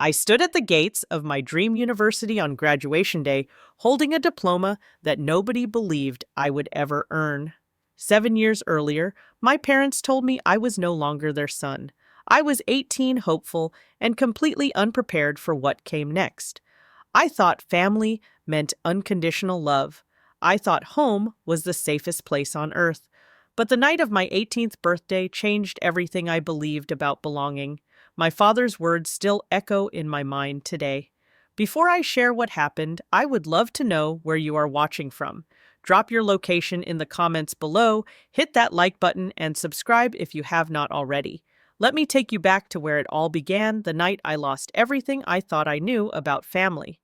I stood at the gates of my dream university on graduation day, holding a diploma that nobody believed I would ever earn. 7 years earlier, my parents told me I was no longer their son. I was 18, hopeful, and completely unprepared for what came next. I thought family meant unconditional love. I thought home was the safest place on earth. But the night of my 18th birthday changed everything I believed about belonging. My father's words still echo in my mind today. Before I share what happened, I would love to know where you are watching from. Drop your location in the comments below, hit that like button, and subscribe if you have not already. Let me take you back to where it all began, the night I lost everything I thought I knew about family.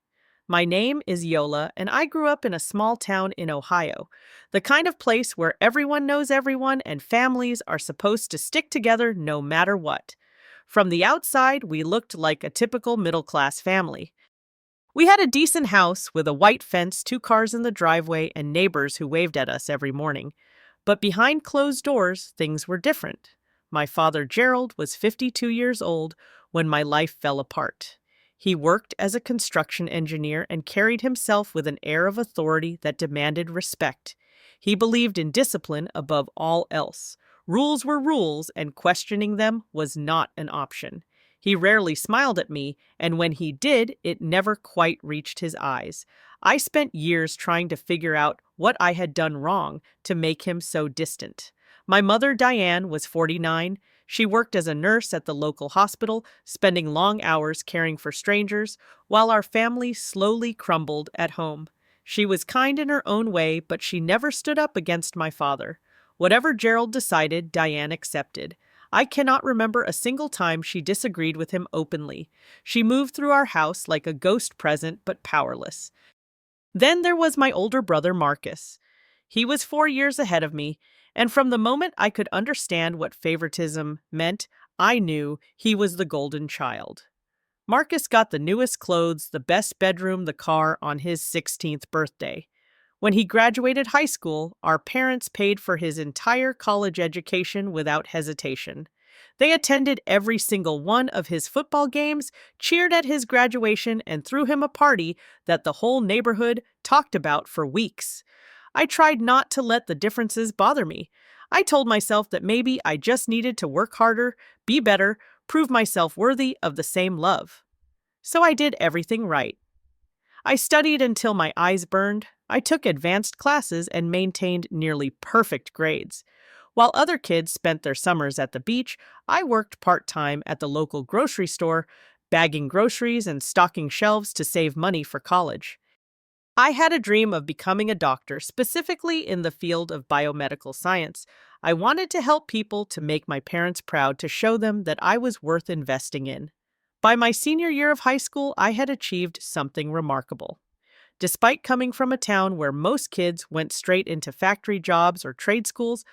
My name is Yola, and I grew up in a small town in Ohio, the kind of place where everyone knows everyone and families are supposed to stick together no matter what. From the outside, we looked like a typical middle-class family. We had a decent house with a white fence, two cars in the driveway, and neighbors who waved at us every morning. But behind closed doors, things were different. My father, Gerald, was 52 years old when my life fell apart. He worked as a construction engineer and carried himself with an air of authority that demanded respect. He believed in discipline above all else. Rules were rules, and questioning them was not an option. He rarely smiled at me, and when he did, it never quite reached his eyes. I spent years trying to figure out what I had done wrong to make him so distant. My mother, Diane, was 49. She worked as a nurse at the local hospital, spending long hours caring for strangers, while our family slowly crumbled at home. She was kind in her own way, but she never stood up against my father. Whatever Gerald decided, Diane accepted. I cannot remember a single time she disagreed with him openly. She moved through our house like a ghost present, but powerless. Then there was my older brother, Marcus. He was 4 years ahead of me, and from the moment I could understand what favoritism meant, I knew he was the golden child. Marcus got the newest clothes, the best bedroom, the car on his 16th birthday. When he graduated high school, our parents paid for his entire college education without hesitation. They attended every single one of his football games, cheered at his graduation, and threw him a party that the whole neighborhood talked about for weeks. I tried not to let the differences bother me. I told myself that maybe I just needed to work harder, be better, prove myself worthy of the same love. So I did everything right. I studied until my eyes burned. I took advanced classes and maintained nearly perfect grades. While other kids spent their summers at the beach, I worked part-time at the local grocery store, bagging groceries and stocking shelves to save money for college. I had a dream of becoming a doctor, specifically in the field of biomedical science. I wanted to help people, to make my parents proud, to show them that I was worth investing in. By my senior year of high school, I had achieved something remarkable. Despite coming from a town where most kids went straight into factory jobs or trade schools,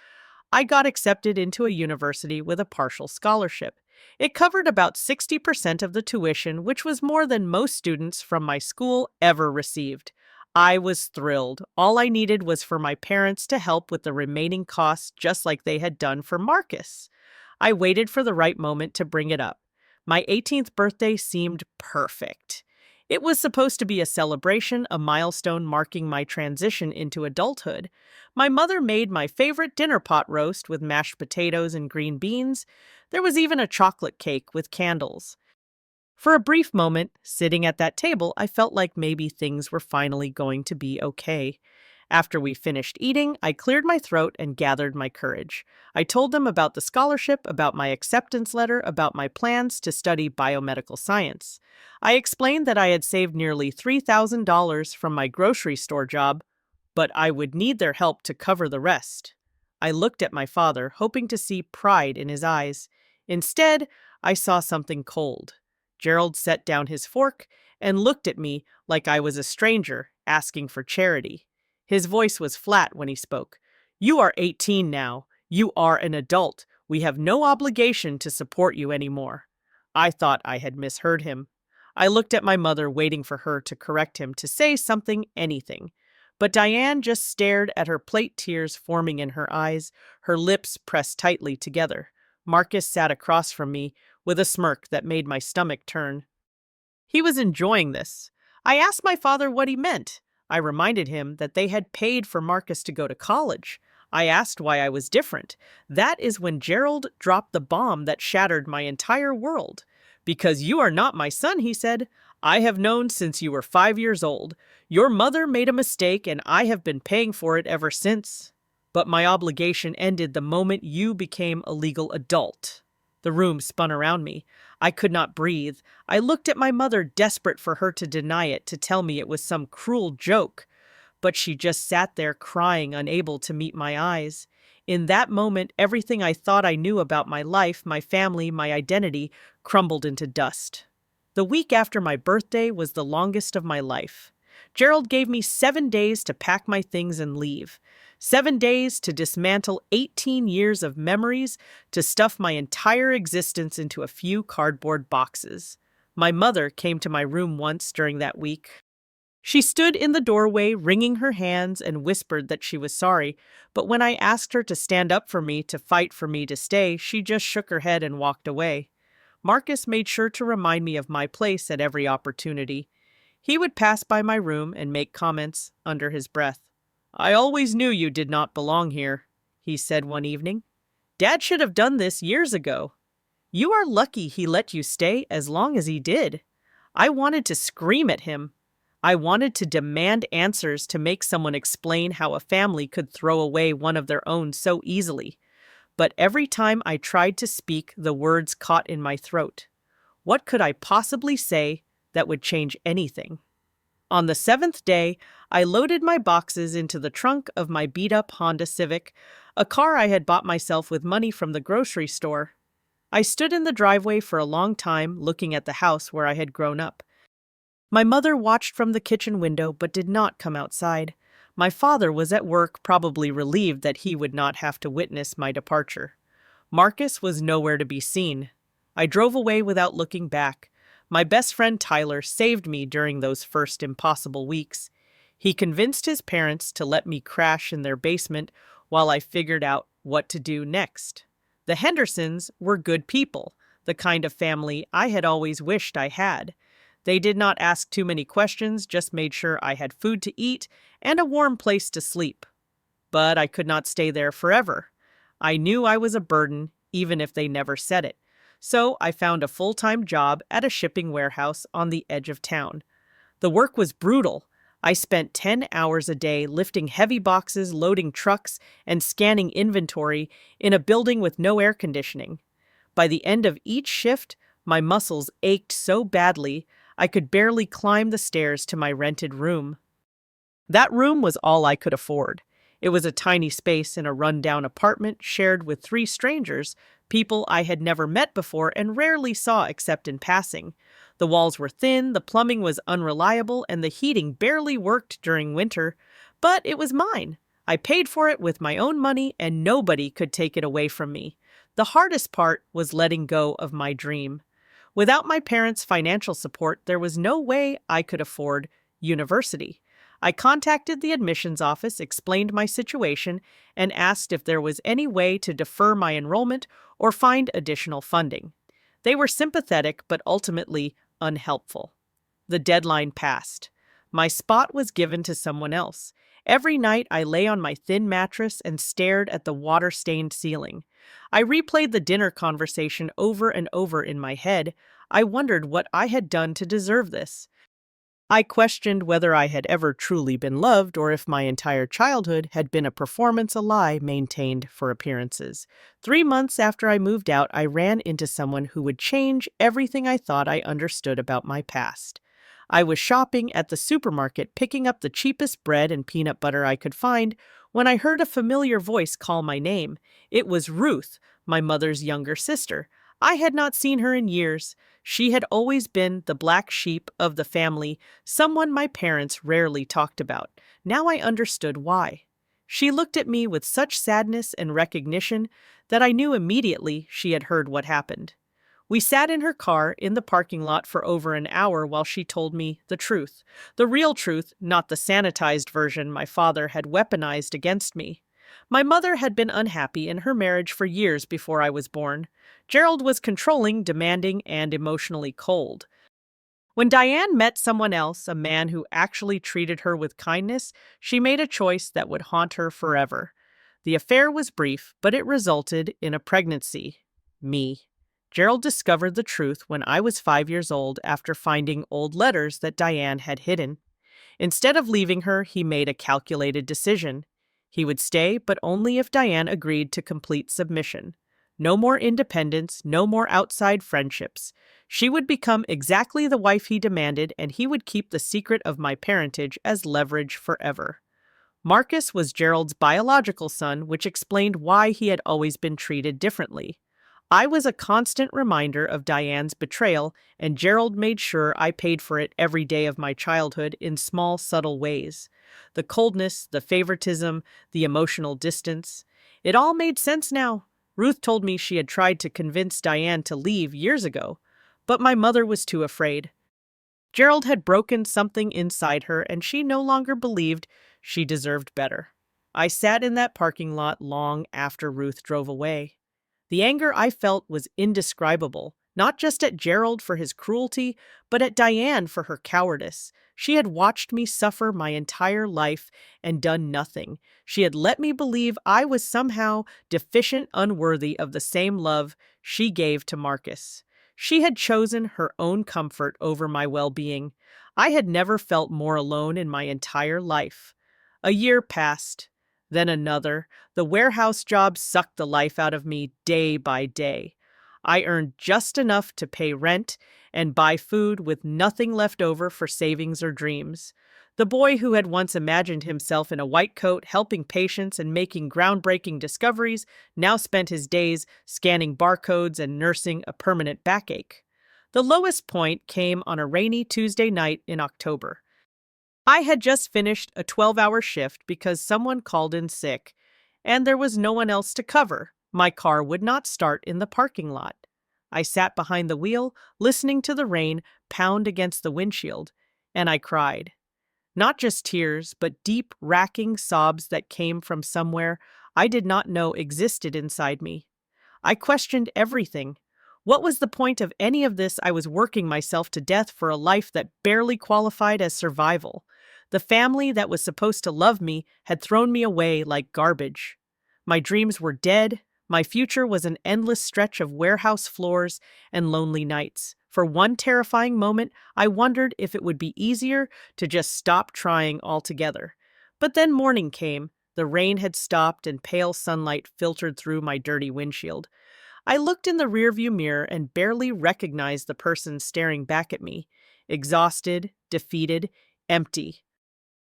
I got accepted into a university with a partial scholarship. It covered about 60% of the tuition, which was more than most students from my school ever received. I was thrilled. All I needed was for my parents to help with the remaining costs, just like they had done for Marcus. I waited for the right moment to bring it up. My 18th birthday seemed perfect. It was supposed to be a celebration, a milestone marking my transition into adulthood. My mother made my favorite dinner pot roast with mashed potatoes and green beans. There was even a chocolate cake with candles. For a brief moment, sitting at that table, I felt like maybe things were finally going to be okay. After we finished eating, I cleared my throat and gathered my courage. I told them about the scholarship, about my acceptance letter, about my plans to study biomedical science. I explained that I had saved nearly $3,000 from my grocery store job, but I would need their help to cover the rest. I looked at my father, hoping to see pride in his eyes. Instead, I saw something cold. Gerald set down his fork and looked at me like I was a stranger asking for charity. His voice was flat when he spoke. "You are 18 now. You are an adult. We have no obligation to support you anymore." I thought I had misheard him. I looked at my mother, waiting for her to correct him, to say something, anything. But Diane just stared at her plate, tears forming in her eyes, her lips pressed tightly together. Marcus sat across from me with a smirk that made my stomach turn. He was enjoying this. I asked my father what he meant. I reminded him that they had paid for Marcus to go to college. I asked why I was different. That is when Gerald dropped the bomb that shattered my entire world. Because you are not my son, he said. I have known since you were 5 years old. Your mother made a mistake and I have been paying for it ever since. But my obligation ended the moment you became a legal adult. The room spun around me. I could not breathe. I looked at my mother, desperate for her to deny it, to tell me it was some cruel joke. But she just sat there crying, unable to meet my eyes. In that moment, everything I thought I knew about my life, my family, my identity, crumbled into dust. The week after my birthday was the longest of my life. Gerald gave me 7 days to pack my things and leave. 7 days to dismantle 18 years of memories, to stuff my entire existence into a few cardboard boxes. My mother came to my room once during that week. She stood in the doorway, wringing her hands, and whispered that she was sorry, but when I asked her to stand up for me, to fight for me to stay, she just shook her head and walked away. Marcus made sure to remind me of my place at every opportunity. He would pass by my room and make comments under his breath. I always knew you did not belong here, he said one evening. Dad should have done this years ago. You are lucky he let you stay as long as he did. I wanted to scream at him. I wanted to demand answers, to make someone explain how a family could throw away one of their own so easily. But every time I tried to speak, the words caught in my throat. What could I possibly say that would change anything? On the 7th day, I loaded my boxes into the trunk of my beat-up Honda Civic, a car I had bought myself with money from the grocery store. I stood in the driveway for a long time, looking at the house where I had grown up. My mother watched from the kitchen window but did not come outside. My father was at work, probably relieved that he would not have to witness my departure. Marcus was nowhere to be seen. I drove away without looking back. My best friend Tyler saved me during those first impossible weeks. He convinced his parents to let me crash in their basement while I figured out what to do next. The Hendersons were good people, the kind of family I had always wished I had. They did not ask too many questions, just made sure I had food to eat and a warm place to sleep. But I could not stay there forever. I knew I was a burden, even if they never said it. So I found a full-time job at a shipping warehouse on the edge of town. The work was brutal. I spent 10 hours a day lifting heavy boxes, loading trucks, and scanning inventory in a building with no air conditioning. By the end of each shift, my muscles ached so badly I could barely climb the stairs to my rented room. That room was all I could afford. It was a tiny space in a run-down apartment shared with 3 strangers, people I had never met before and rarely saw except in passing. The walls were thin, the plumbing was unreliable, and the heating barely worked during winter. But it was mine. I paid for it with my own money, and nobody could take it away from me. The hardest part was letting go of my dream. Without my parents' financial support, there was no way I could afford university. I contacted the admissions office, explained my situation, and asked if there was any way to defer my enrollment or find additional funding. They were sympathetic but ultimately unhelpful. The deadline passed. My spot was given to someone else. Every night I lay on my thin mattress and stared at the water-stained ceiling. I replayed the dinner conversation over and over in my head. I wondered what I had done to deserve this. I questioned whether I had ever truly been loved or if my entire childhood had been a performance, a lie maintained for appearances. 3 months after I moved out, I ran into someone who would change everything I thought I understood about my past. I was shopping at the supermarket, picking up the cheapest bread and peanut butter I could find, when I heard a familiar voice call my name. It was Ruth, my mother's younger sister. I had not seen her in years. She had always been the black sheep of the family, someone my parents rarely talked about. Now I understood why. She looked at me with such sadness and recognition that I knew immediately she had heard what happened. We sat in her car in the parking lot for over an hour while she told me the truth. The real truth, not the sanitized version my father had weaponized against me. My mother had been unhappy in her marriage for years before I was born. Gerald was controlling, demanding, and emotionally cold. When Diane met someone else, a man who actually treated her with kindness, she made a choice that would haunt her forever. The affair was brief, but it resulted in a pregnancy. Me. Gerald discovered the truth when I was 5 years old after finding old letters that Diane had hidden. Instead of leaving her, he made a calculated decision. He would stay, but only if Diane agreed to complete submission. No more independence, no more outside friendships. She would become exactly the wife he demanded, and he would keep the secret of my parentage as leverage forever. Marcus was Gerald's biological son, which explained why he had always been treated differently. I was a constant reminder of Diane's betrayal, and Gerald made sure I paid for it every day of my childhood in small, subtle ways. The coldness, the favoritism, the emotional distance. It all made sense now. Ruth told me she had tried to convince Diane to leave years ago, but my mother was too afraid. Gerald had broken something inside her, and she no longer believed she deserved better. I sat in that parking lot long after Ruth drove away. The anger I felt was indescribable, not just at Gerald for his cruelty, but at Diane for her cowardice. She had watched me suffer my entire life and done nothing. She had let me believe I was somehow deficient, unworthy of the same love she gave to Marcus. She had chosen her own comfort over my well-being. I had never felt more alone in my entire life. A year passed, then another. The warehouse job sucked the life out of me day by day. I earned just enough to pay rent and buy food with nothing left over for savings or dreams. The boy who had once imagined himself in a white coat helping patients and making groundbreaking discoveries now spent his days scanning barcodes and nursing a permanent backache. The lowest point came on a rainy Tuesday night in October. I had just finished a 12-hour shift because someone called in sick, and there was no one else to cover. My car would not start in the parking lot. I sat behind the wheel, listening to the rain pound against the windshield, and I cried. Not just tears, but deep, racking sobs that came from somewhere I did not know existed inside me. I questioned everything. What was the point of any of this? I was working myself to death for a life that barely qualified as survival. The family that was supposed to love me had thrown me away like garbage. My dreams were dead. My future was an endless stretch of warehouse floors and lonely nights. For one terrifying moment, I wondered if it would be easier to just stop trying altogether. But then morning came. The rain had stopped and pale sunlight filtered through my dirty windshield. I looked in the rearview mirror and barely recognized the person staring back at me. Exhausted, defeated, empty.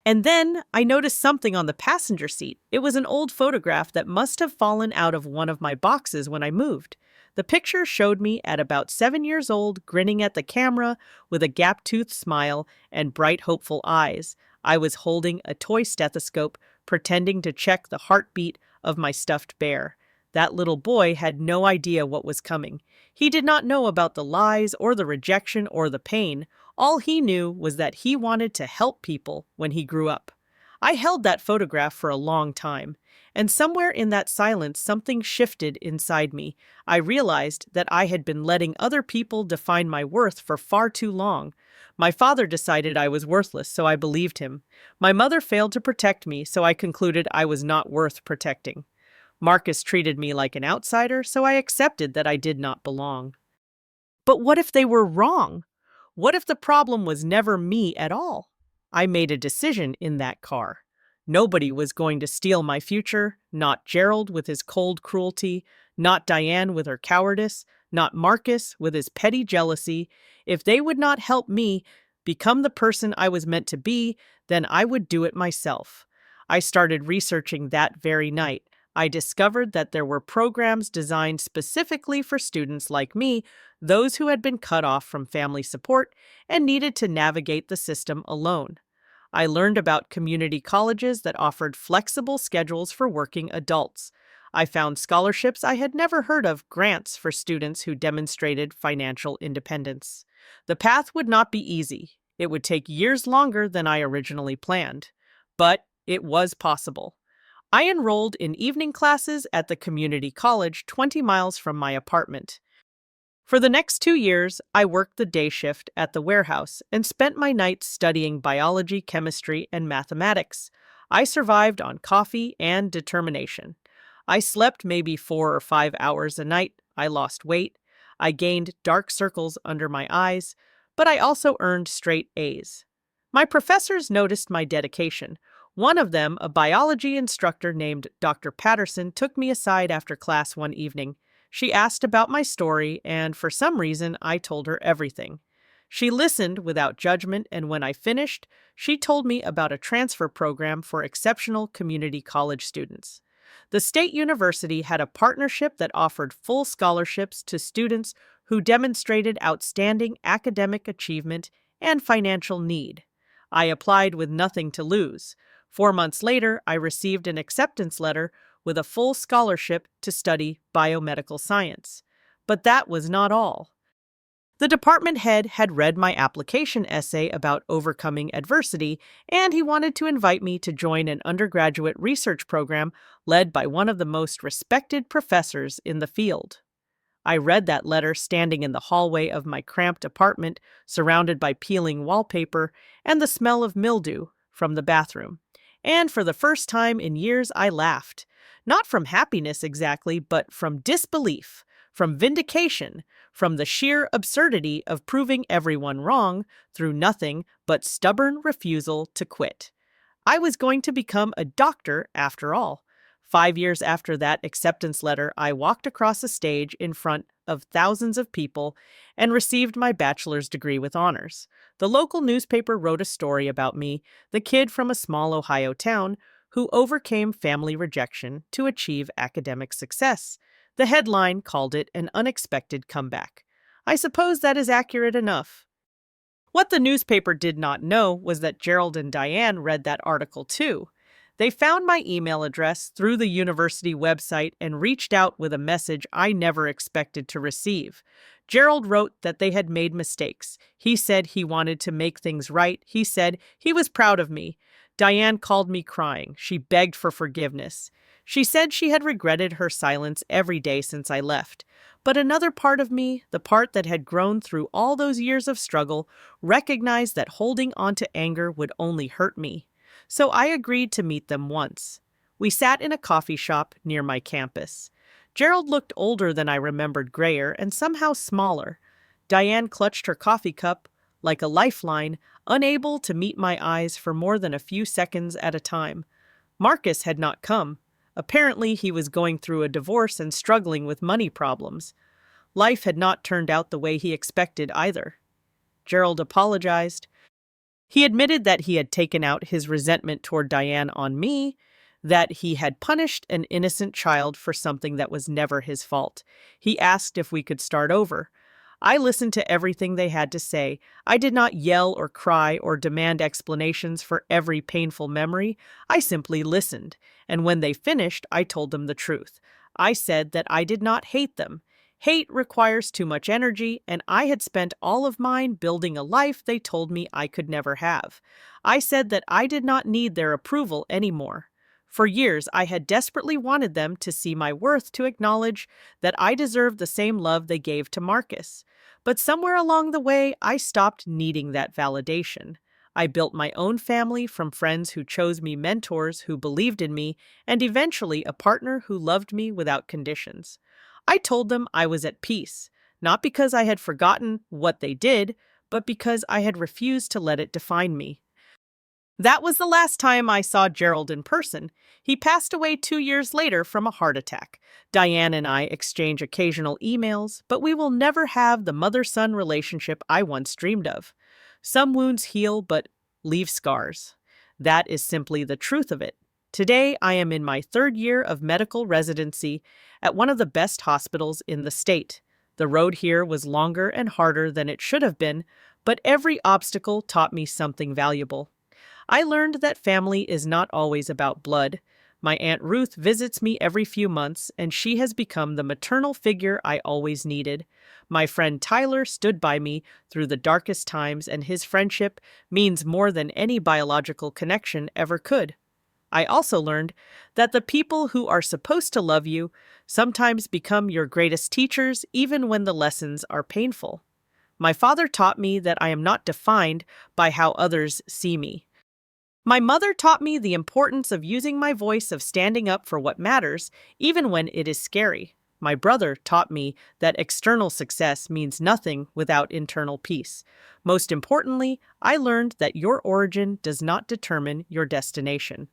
And then I noticed something on the passenger seat. It was an old photograph that must have fallen out of one of my boxes when I moved. The picture showed me at about 7 years old, grinning at the camera with a gap-toothed smile and bright, hopeful eyes. I was holding a toy stethoscope, pretending to check the heartbeat of my stuffed bear. That little boy had no idea what was coming. He did not know about the lies or the rejection or the pain. All he knew was that he wanted to help people when he grew up. I held that photograph for a long time, and somewhere in that silence something shifted inside me. I realized that I had been letting other people define my worth for far too long. My father decided I was worthless, so I believed him. My mother failed to protect me, so I concluded I was not worth protecting. Marcus treated me like an outsider, so I accepted that I did not belong. But what if they were wrong? What if the problem was never me at all? I made a decision in that car. Nobody was going to steal my future, not Gerald with his cold cruelty, not Diane with her cowardice, not Marcus with his petty jealousy. If they would not help me become the person I was meant to be, then I would do it myself. I started researching that very night. I discovered that there were programs designed specifically for students like me, those who had been cut off from family support and needed to navigate the system alone. I learned about community colleges that offered flexible schedules for working adults. I found scholarships I had never heard of, grants for students who demonstrated financial independence. The path would not be easy. It would take years longer than I originally planned. But it was possible. I enrolled in evening classes at the community college 20 miles from my apartment. For the next 2 years, I worked the day shift at the warehouse and spent my nights studying biology, chemistry, and mathematics. I survived on coffee and determination. I slept maybe 4 or 5 hours a night. I lost weight. I gained dark circles under my eyes, but I also earned straight A's. My professors noticed my dedication. One of them, a biology instructor named Dr. Patterson, took me aside after class one evening. She asked about my story, and for some reason, I told her everything. She listened without judgment, and when I finished, she told me about a transfer program for exceptional community college students. The state university had a partnership that offered full scholarships to students who demonstrated outstanding academic achievement and financial need. I applied with nothing to lose. 4 months later, I received an acceptance letter with a full scholarship to study biomedical science. But that was not all. The department head had read my application essay about overcoming adversity, and he wanted to invite me to join an undergraduate research program led by one of the most respected professors in the field. I read that letter standing in the hallway of my cramped apartment, surrounded by peeling wallpaper and the smell of mildew from the bathroom. And for the first time in years, I laughed. Not from happiness exactly, but from disbelief, from vindication, from the sheer absurdity of proving everyone wrong through nothing but stubborn refusal to quit. I was going to become a doctor after all. 5 years after that acceptance letter, I walked across a stage in front of thousands of people and received my bachelor's degree with honors. The local newspaper wrote a story about me, the kid from a small Ohio town who overcame family rejection to achieve academic success. The headline called it an unexpected comeback. I suppose that is accurate enough. What the newspaper did not know was that Gerald and Diane read that article too. They found my email address through the university website and reached out with a message I never expected to receive. Gerald wrote that they had made mistakes. He said he wanted to make things right. He said he was proud of me. Diane called me crying. She begged for forgiveness. She said she had regretted her silence every day since I left. But another part of me, the part that had grown through all those years of struggle, recognized that holding on to anger would only hurt me. So I agreed to meet them once. We sat in a coffee shop near my campus. Gerald looked older than I remembered, grayer and somehow smaller. Diane clutched her coffee cup like a lifeline, unable to meet my eyes for more than a few seconds at a time. Marcus had not come. Apparently, he was going through a divorce and struggling with money problems. Life had not turned out the way he expected either. Gerald apologized. He admitted that he had taken out his resentment toward Diane on me, that he had punished an innocent child for something that was never his fault. He asked if we could start over. I listened to everything they had to say. I did not yell or cry or demand explanations for every painful memory. I simply listened, and when they finished, I told them the truth. I said that I did not hate them. Hate requires too much energy, and I had spent all of mine building a life they told me I could never have. I said that I did not need their approval anymore. For years, I had desperately wanted them to see my worth, to acknowledge that I deserved the same love they gave to Marcus. But somewhere along the way, I stopped needing that validation. I built my own family from friends who chose me, mentors who believed in me, and eventually a partner who loved me without conditions. I told them I was at peace, not because I had forgotten what they did, but because I had refused to let it define me. That was the last time I saw Gerald in person. He passed away 2 years later from a heart attack. Diane and I exchange occasional emails, but we will never have the mother-son relationship I once dreamed of. Some wounds heal but leave scars. That is simply the truth of it. Today, I am in my 3rd year of medical residency at one of the best hospitals in the state. The road here was longer and harder than it should have been, but every obstacle taught me something valuable. I learned that family is not always about blood. My Aunt Ruth visits me every few months, and she has become the maternal figure I always needed. My friend Tyler stood by me through the darkest times, and his friendship means more than any biological connection ever could. I also learned that the people who are supposed to love you sometimes become your greatest teachers even when the lessons are painful. My father taught me that I am not defined by how others see me. My mother taught me the importance of using my voice, of standing up for what matters, even when it is scary. My brother taught me that external success means nothing without internal peace. Most importantly, I learned that your origin does not determine your destination.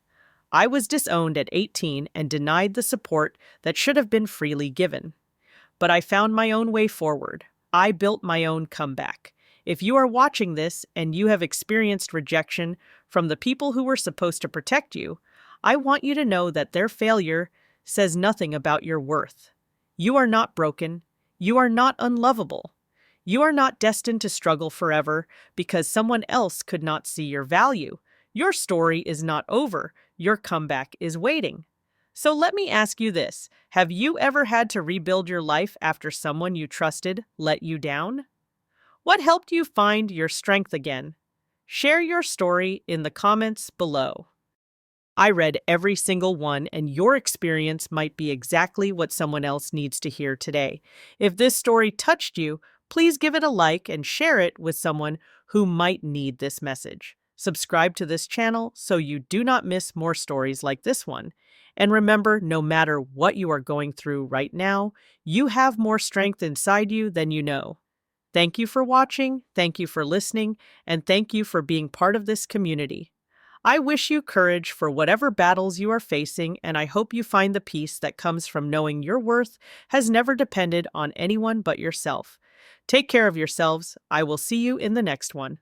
I was disowned at 18 and denied the support that should have been freely given. But I found my own way forward. I built my own comeback. If you are watching this and you have experienced rejection from the people who were supposed to protect you, I want you to know that their failure says nothing about your worth. You are not broken. You are not unlovable. You are not destined to struggle forever because someone else could not see your value. Your story is not over. Your comeback is waiting. So let me ask you this. Have you ever had to rebuild your life after someone you trusted let you down? What helped you find your strength again? Share your story in the comments below. I read every single one, and your experience might be exactly what someone else needs to hear today. If this story touched you, please give it a like and share it with someone who might need this message. Subscribe to this channel so you do not miss more stories like this one. And remember, no matter what you are going through right now, you have more strength inside you than you know. Thank you for watching, thank you for listening, and thank you for being part of this community. I wish you courage for whatever battles you are facing, and I hope you find the peace that comes from knowing your worth has never depended on anyone but yourself. Take care of yourselves. I will see you in the next one.